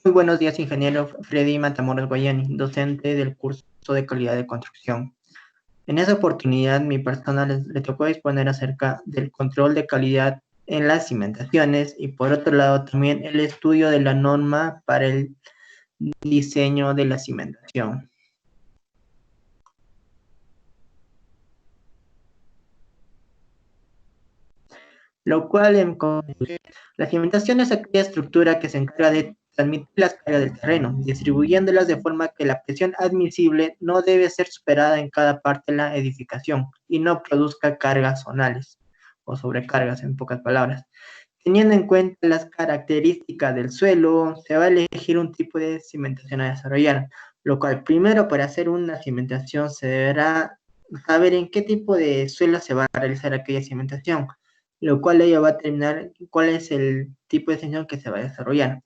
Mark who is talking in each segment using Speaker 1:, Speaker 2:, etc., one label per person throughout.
Speaker 1: Muy buenos días, ingeniero Freddy Matamoros Guayani, docente del curso de calidad de construcción. En esa oportunidad, mi persona le tocó exponer acerca del control de calidad en las cimentaciones y por otro lado también el estudio de la norma para el diseño de la cimentación. Lo cual en conclusión, la cimentación es aquella estructura que se encarga de transmitir las cargas del terreno, distribuyéndolas de forma que la presión admisible no debe ser superada en cada parte de la edificación y no produzca cargas zonales o sobrecargas, en pocas palabras. Teniendo en cuenta las características del suelo, se va a elegir un tipo de cimentación a desarrollar, lo cual primero para hacer una cimentación se deberá saber en qué tipo de suelo se va a realizar aquella cimentación, lo cual ello va a determinar cuál es el tipo de cimentación que se va a desarrollar.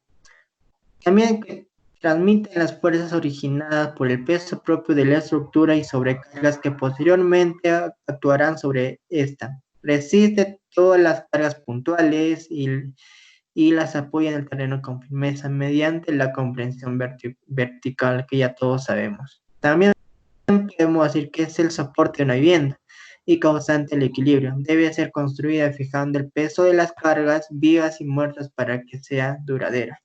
Speaker 1: También que transmiten las fuerzas originadas por el peso propio de la estructura y sobrecargas que posteriormente actuarán sobre esta. Resiste todas las cargas puntuales y las apoya en el terreno con firmeza mediante la comprensión vertical que ya todos sabemos. También podemos decir que es el soporte de una vivienda y causante el equilibrio. Debe ser construida fijando el peso de las cargas vivas y muertas para que sea duradera.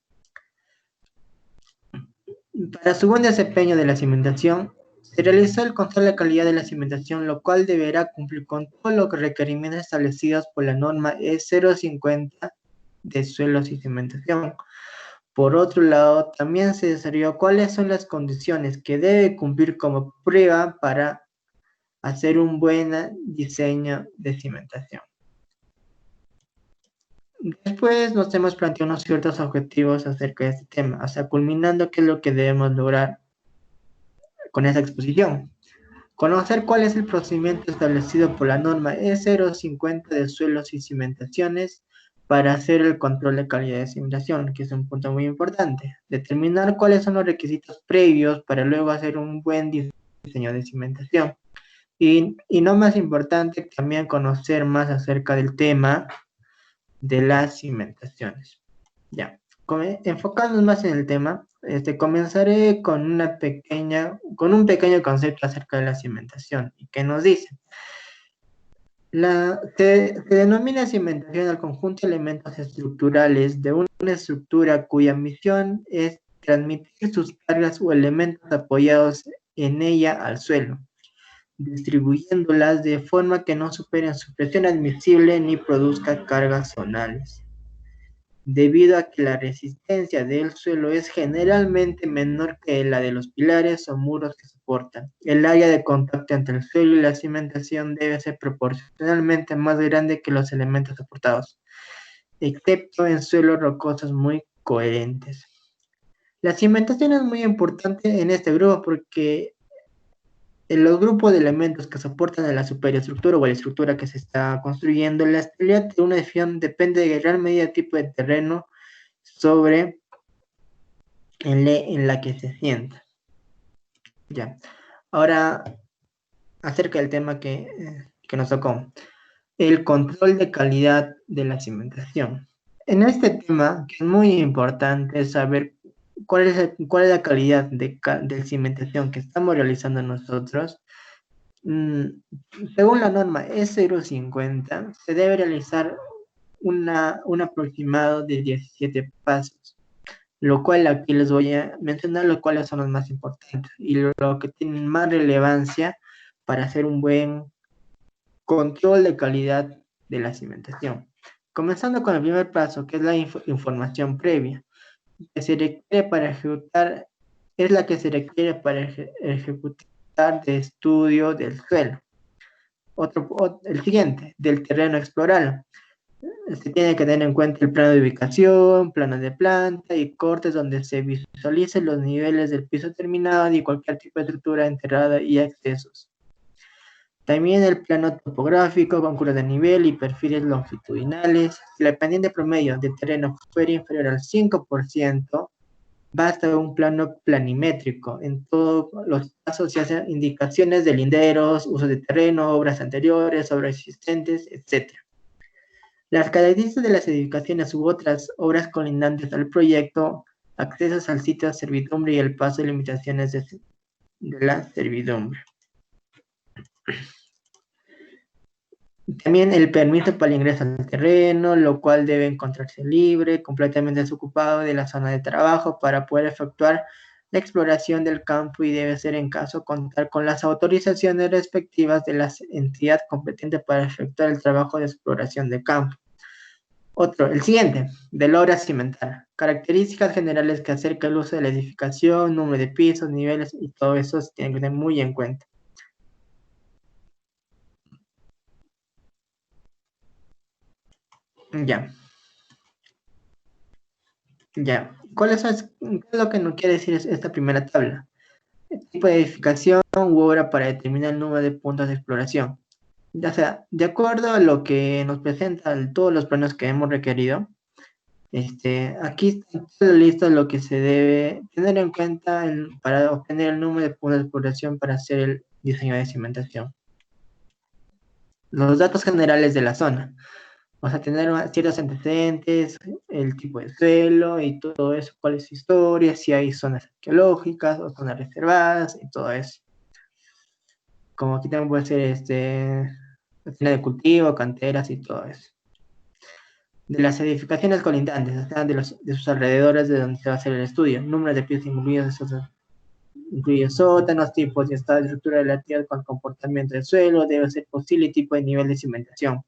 Speaker 1: Para su buen desempeño de la cimentación, se realizó el control de calidad de la cimentación, lo cual deberá cumplir con todos los requerimientos establecidos por la norma E050 de suelos y cimentación. Por otro lado, también se desarrolló cuáles son las condiciones que debe cumplir como prueba para hacer un buen diseño de cimentación. Después nos hemos planteado unos ciertos objetivos acerca de este tema, hasta culminando qué es lo que debemos lograr con esa exposición. Conocer cuál es el procedimiento establecido por la norma E050 de suelos y cimentaciones para hacer el control de calidad de cimentación, que es un punto muy importante. Determinar cuáles son los requisitos previos para luego hacer un buen diseño de cimentación. Y no más importante, también conocer más acerca del tema de las cimentaciones. Ya, enfocándonos más en el tema, comenzaré con un pequeño concepto acerca de la cimentación, y que nos dice, se denomina cimentación al conjunto de elementos estructurales de una estructura cuya misión es transmitir sus cargas o elementos apoyados en ella al suelo, distribuyéndolas de forma que no superen su presión admisible ni produzca cargas zonales. Debido a que la resistencia del suelo es generalmente menor que la de los pilares o muros que soportan. El área de contacto entre el suelo y la cimentación debe ser proporcionalmente más grande que los elementos soportados, excepto en suelos rocosos muy coherentes. La cimentación es muy importante en este grupo porque en los grupos de elementos que soportan a la superestructura o a la estructura que se está construyendo, la estabilidad de una edificación depende de gran medida del tipo de terreno en la que se sienta. Ya. Ahora, acerca del tema que nos tocó, el control de calidad de la cimentación. En este tema, que es muy importante saber cuál es la calidad de cimentación que estamos realizando nosotros. Según la norma E050, se debe realizar un aproximado de 17 pasos, lo cual aquí les voy a mencionar los cuales son los más importantes y lo que tienen más relevancia para hacer un buen control de calidad de la cimentación. Comenzando con el primer paso, que es la información previa, que se requiere para ejecutar, es la que se requiere para ejecutar de estudio del suelo. El siguiente, del terreno explorado. Se tiene que tener en cuenta el plano de ubicación, plano de planta y cortes donde se visualicen los niveles del piso terminado y cualquier tipo de estructura enterrada y accesos. También el plano topográfico con curvas de nivel y perfiles longitudinales. Si la pendiente promedio de terreno fuera inferior al 5%, basta un plano planimétrico. En todos los casos se hacen indicaciones de linderos, uso de terreno, obras anteriores, obras existentes, etc. Las características de las edificaciones u otras obras colindantes al proyecto accesos al sitio de servidumbre y el paso de limitaciones de la servidumbre. También el permiso para el ingreso al terreno, lo cual debe encontrarse libre, completamente desocupado de la zona de trabajo para poder efectuar la exploración del campo y debe ser en caso contar con las autorizaciones respectivas de la entidad competente para efectuar el trabajo de exploración de campo. El siguiente, de la obra cimental. Características generales que acerca el uso de la edificación, número de pisos, niveles y todo eso se tiene que tener muy en cuenta. Ya. Ya. ¿Qué es lo que nos quiere decir esta primera tabla? El tipo de edificación u obra para determinar el número de puntos de exploración. Ya sea, de acuerdo a lo que nos presentan todos los planos que hemos requerido, aquí está listo lo que se debe tener en cuenta para obtener el número de puntos de exploración para hacer el diseño de cimentación. Los datos generales de la zona. Vamos a tener ciertos antecedentes, el tipo de suelo y todo eso, cuál es su historia, si hay zonas arqueológicas o zonas reservadas y todo eso. Como aquí también puede ser zona de cultivo, canteras y todo eso. De las edificaciones colindantes, o sea, de sus alrededores de donde se va a hacer el estudio, número de pisos incluidos, incluye sótanos, tipos y estado de estructura de la tierra con comportamiento del suelo, debe ser posible y tipo de nivel de cimentación.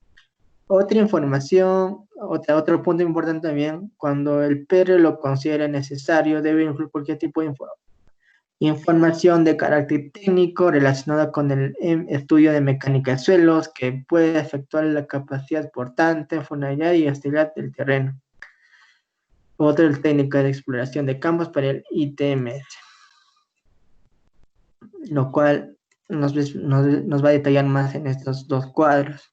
Speaker 1: Otra información, otro punto importante también, cuando el PR lo considera necesario, debe incluir cualquier tipo de información de carácter técnico relacionada con el estudio de mecánica de suelos que puede efectuar la capacidad portante, funcionalidad y estabilidad del terreno. Otro es técnica de exploración de campos para el ITMS, lo cual nos va a detallar más en estos dos cuadros.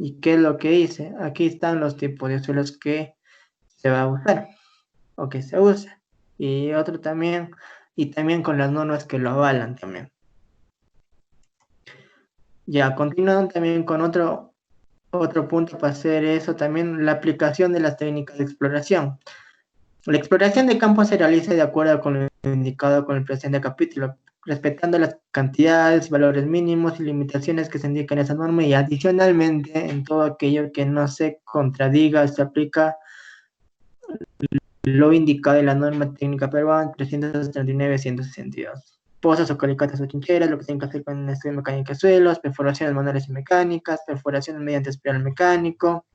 Speaker 1: ¿Y qué es lo que hice? Aquí están los tipos de suelos que se va a usar o que se usa. Y otro también, y también con las normas que lo avalan también. Ya, continuando también con otro punto para hacer eso, también la aplicación de las técnicas de exploración. La exploración de campo se realiza de acuerdo con lo indicado con el presente capítulo, respetando las cantidades, valores mínimos y limitaciones que se indican en esa norma y adicionalmente en todo aquello que no se contradiga, se aplica lo indicado en la norma técnica peruana 339-162. Pozas o calicatas o chincheras, lo que tienen que hacer con el estudio de mecánica de suelos, perforaciones manuales y mecánicas, perforaciones mediante espiral mecánico.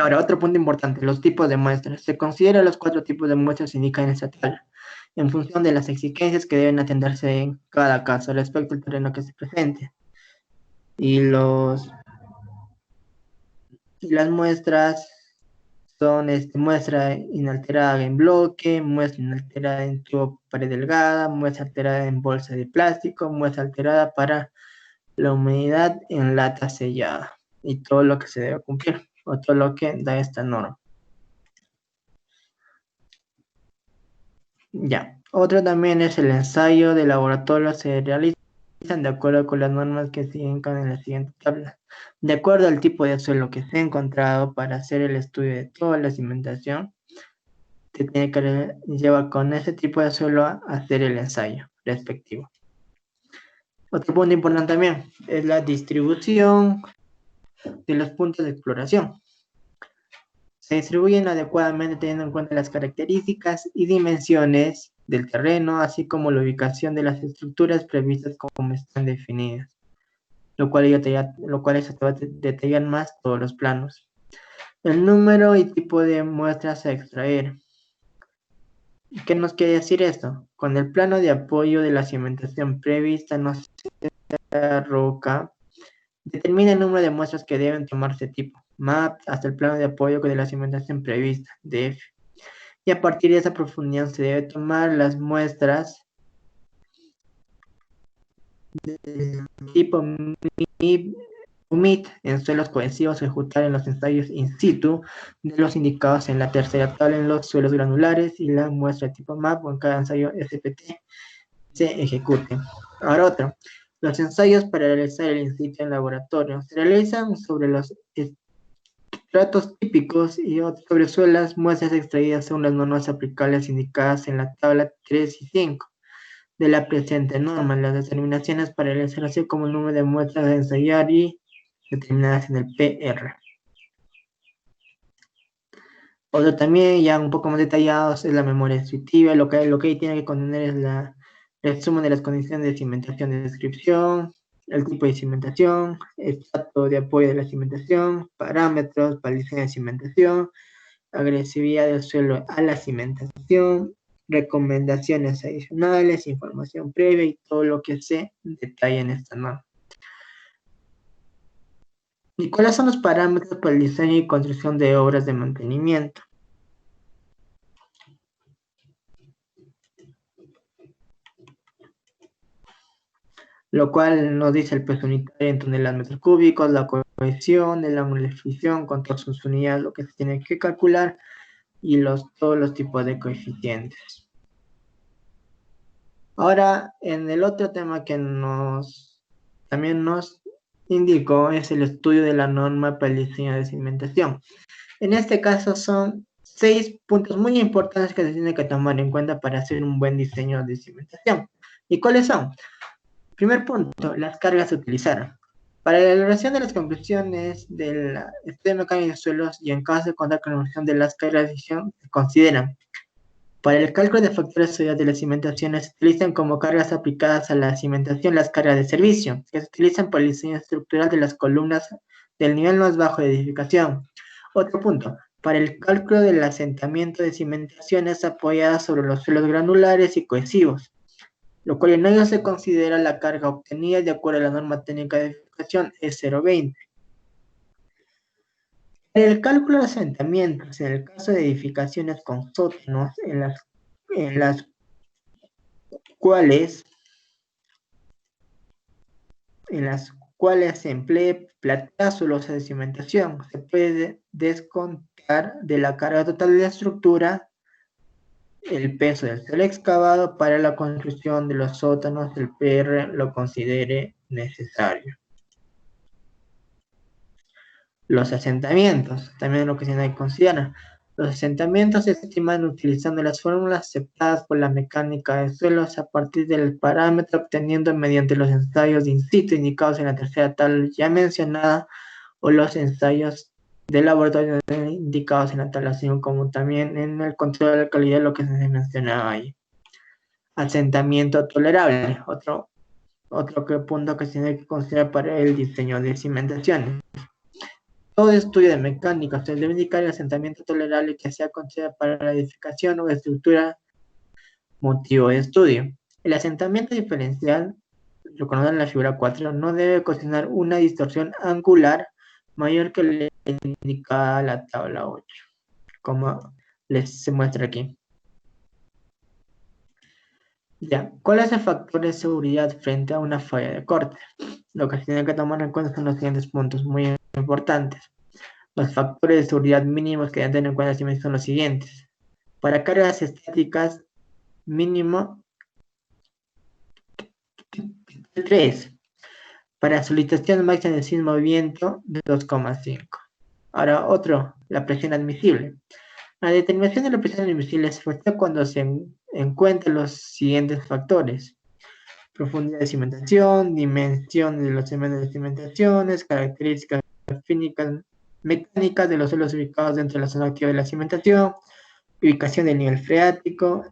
Speaker 1: Ahora, otro punto importante, los tipos de muestras. Se consideran los 4 tipos de muestras indicadas en esta tabla, en función de las exigencias que deben atenderse en cada caso respecto al terreno que se presente. Y las muestras son muestra inalterada en bloque, muestra inalterada en tubo pared delgada, muestra alterada en bolsa de plástico, muestra alterada para la humedad en lata sellada y todo lo que se debe cumplir o todo lo que da esta norma. Ya, otro también es el ensayo de laboratorio, se realizan de acuerdo con las normas que se indican en la siguiente tabla. De acuerdo al tipo de suelo que se ha encontrado para hacer el estudio de toda la cimentación, se tiene que llevar con ese tipo de suelo a hacer el ensayo respectivo. Otro punto importante también es la distribución de los puntos de exploración. Se distribuyen adecuadamente teniendo en cuenta las características y dimensiones del terreno, así como la ubicación de las estructuras previstas como están definidas, lo cual eso te va a detallar más todos los planos. El número y tipo de muestras a extraer. ¿Qué nos quiere decir esto? Con el plano de apoyo de la cimentación prevista no se roca, determina el número de muestras que deben tomarse tipo MAP hasta el plano de apoyo de la cimentación prevista, DF. Y a partir de esa profundidad se debe tomar las muestras de tipo MIP UMIT en suelos cohesivos ejecutar en los ensayos in situ de los indicados en la tercera tabla en los suelos granulares y la muestra tipo MAP o en cada ensayo SPT se ejecute. Ahora otro. Los ensayos para realizar el in situ en laboratorio se realizan sobre los estratos típicos y sobre suelas muestras extraídas según las normas aplicables indicadas en la tabla 3 y 5 de la presente norma. Las determinaciones para realizar así como el número de muestras a ensayar y determinadas en el PR. Otro también, ya un poco más detallados, es la memoria descriptiva. Lo que ahí tiene que contener es el resumen de las condiciones de cimentación de descripción, el tipo de cimentación, estado de apoyo de la cimentación, parámetros para el diseño de cimentación, agresividad del suelo a la cimentación, recomendaciones adicionales, información previa y todo lo que se detalla en esta norma. ¿Y cuáles son los parámetros para el diseño y construcción de obras de mantenimiento? Lo cual nos dice el peso unitario en toneladas metros cúbicos, la cohesión, el ángulo de fricción con todas sus unidades, lo que se tiene que calcular, y todos los tipos de coeficientes. Ahora, en el otro tema que también nos indicó es el estudio de la norma para el diseño de cimentación. En este caso son 6 puntos muy importantes que se tienen que tomar en cuenta para hacer un buen diseño de cimentación. ¿Y cuáles son? Primer punto, las cargas a utilizar. Para la elaboración de las conclusiones del estudio mecánico de suelos y en caso de contar con la evaluación de las cargas de decisión, se consideran. Para el cálculo de factores de seguridad de las cimentaciones, se utilizan como cargas aplicadas a la cimentación las cargas de servicio, que se utilizan para el diseño estructural de las columnas del nivel más bajo de edificación. Otro punto, para el cálculo del asentamiento de cimentaciones apoyadas sobre los suelos granulares y cohesivos, lo cual en ello se considera la carga obtenida de acuerdo a la norma técnica de edificación E020. El cálculo de asentamientos, en el caso de edificaciones con sótanos, en las cuales se emplee platazo o losa de cimentación, se puede descontar de la carga total de la estructura el peso del suelo excavado para la construcción de los sótanos, el PR lo considere necesario. Los asentamientos, también lo que se tiene que considerar. Los asentamientos se estiman utilizando las fórmulas aceptadas por la mecánica de suelos a partir del parámetro obteniendo mediante los ensayos de in situ indicados en la tercera tabla ya mencionada o los ensayos de laboratorio indicados en la tabla 5, como también en el control de calidad, lo que se mencionaba ahí. Asentamiento tolerable, otro punto que se tiene que considerar para el diseño de cimentaciones. Todo estudio de mecánica se debe indicar el asentamiento tolerable que sea considerado para la edificación o estructura motivo de estudio. El asentamiento diferencial, lo conocen en la figura 4, no debe ocasionar una distorsión angular mayor que la indicada la tabla 8, como se muestra aquí. Ya, ¿cuál es el factor de seguridad frente a una falla de corte? Lo que se tiene que tomar en cuenta son los siguientes puntos muy importantes. Los factores de seguridad mínimos que deben tener en cuenta son los siguientes. Para cargas estáticas, mínimo 3. Para solicitación máxima de sismo viento, 2,5. Ahora otro, la presión admisible. La determinación de la presión admisible se efectúa cuando se encuentran los siguientes factores. Profundidad de cimentación, dimensión de los segmentos de cimentaciones, características físicas mecánicas de los suelos ubicados dentro de la zona activa de la cimentación, ubicación del nivel freático,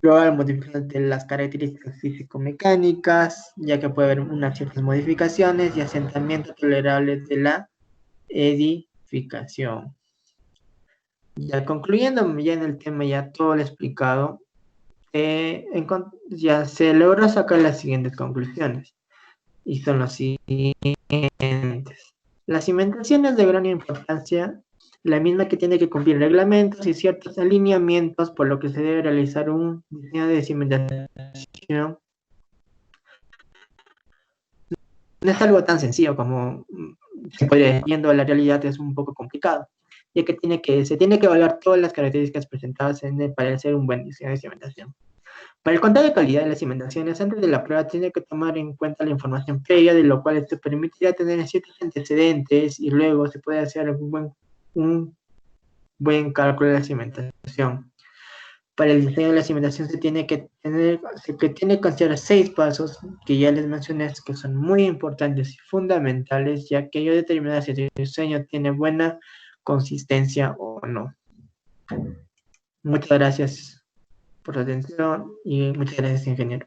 Speaker 1: probar modificaciones de las características físico-mecánicas, ya que puede haber unas ciertas modificaciones y asentamiento tolerable de la edificación. Ya concluyendo ya en el tema, ya todo lo explicado, ya se logró sacar las siguientes conclusiones, y son las siguientes. La cimentación es de gran importancia la misma que tiene que cumplir reglamentos y ciertos alineamientos, por lo que se debe realizar un diseño de cimentación. No es algo tan sencillo como se puede decir, viendo la realidad es un poco complicado, ya que se tiene que evaluar todas las características presentadas para hacer un buen diseño de cimentación. Para el control de calidad de las cimentaciones, antes de la prueba tiene que tomar en cuenta la información previa, de lo cual esto permitirá tener ciertos antecedentes y luego se puede hacer un buen cálculo de la cimentación. Para el diseño de la cimentación se tiene que considerar 6 pasos que ya les mencioné, que son muy importantes y fundamentales, ya que ello determina si el diseño tiene buena consistencia o no. Muchas gracias por su atención y muchas gracias, ingeniero.